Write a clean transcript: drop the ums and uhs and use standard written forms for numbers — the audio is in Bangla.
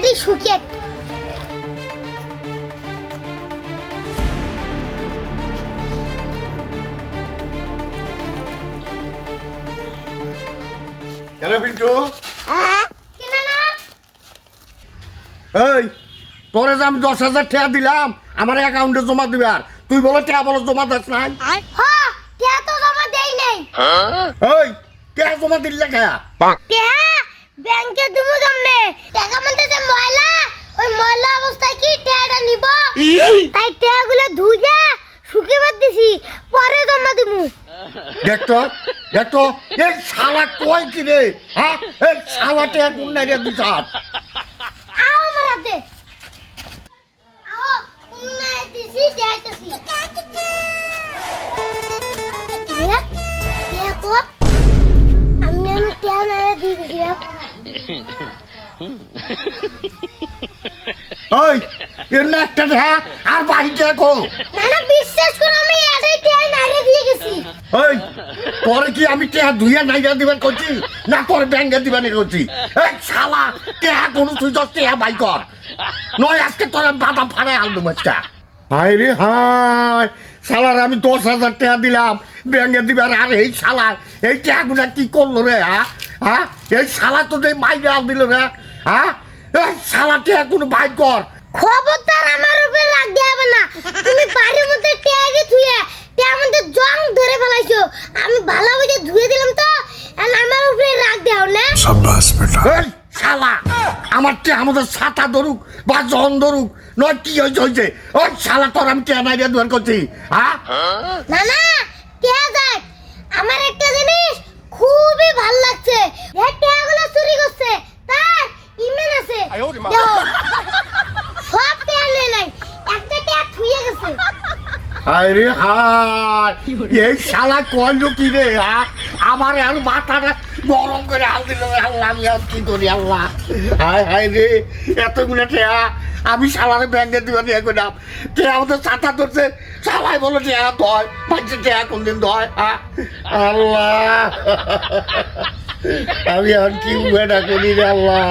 দি শুকিয়ে কেন পিন্টু কিনা না এই তোরে যে আমি 10,000 টাকা দিলাম আমার অ্যাকাউন্টে জমা দিবি আর তুই বলে টাকা বলো জমা দিস নাই হ্যাঁ কে তো জমা দেই নাই এই টাকা জমা দিলে টাকা কে ব্যাংকে দিমু জমনে টাকা মধ্যে যে ময়লা ওই ময়লা অবস্থায় কি টাকাটা নিব তাই টাকাগুলো ধুইয়া শুকিয়ে দিছি পরে জমা দিমু দেখতো দেখতো এই শালা কই কি রে হ্যাঁ এই শালা টাকা কোন নাই রে দিছ আও মারাতে আও উন্নয় দিছি যাইতাছি দেখো আমি টাকা দিয়ে দিলাম ওই এর না একটা টাকা আর বাড়িতে রাখো না বিশ্বাস করো আমি এটাই টাকা নাইরে দিয়ে গেছি ওই পরে কি আমি টাকা ধুইয়া নাইরা দিবার করছি না পরে ব্যাংকে দিবার করছি এই শালা টাকা কোনো তুই 10 টাকা বাই কর নয় আজকে তোর বাবা ফাড়ে আলদু মাছটা হায় রে হায় শালার আমি 10,000 টাকা দিলাম ব্যাংকে দিবার আর এই শালা এই টাকাগুলা কি করলো রে হ্যাঁ এই শালা তো যে মাইরে আল দিল রে হ্যাঁ এই শালা টাকা কোনো বাই কর খবরদার আমার উপরে রাগ দেবে না তুমি বাড়ির মধ্যে ট্যাগে ধুয়ে ট্যাগ মধ্যে জং ধরে ফেলাইছো আমি ভালো করে ধুয়ে দিলাম তো আর আমার উপরে রাগ দেও না शाबाश बेटा এই শালা আমার কে আমাদের ছাতা ধরুক বা জন ধরুক নয় কি হয়েছে ওই শালা তোর আমি কে নাই দোয়ার করছি হ্যাঁ না না কে দেখ আমার একটা জিনিস খুবই ভালো লাগছে এই ট্যাগগুলো চুরি করছে তার ইমেল আছে দেখো, সব ট্যাগ নেই নাই একটা ট্যাগ ধুয়ে গেছে হায় রে হায় এই শালা কইলো কি রে আমার আর মাথাটা গরম করে হাল দিল আল্লাহ আমি আর কি করি আল্লাহ হায় হায় রে এতগুলো টেয়া আমি শালারে ব্যাংকে দিবা নিয়ে গেলাম টেয়া আমাদের ছাতা ধরছে সবাই বলো টেয়া ধয় পাঁচশো টেয়া কোনদিন ধয় আল্লাহ আমি আর কি উপায়টা করি রে আল্লাহ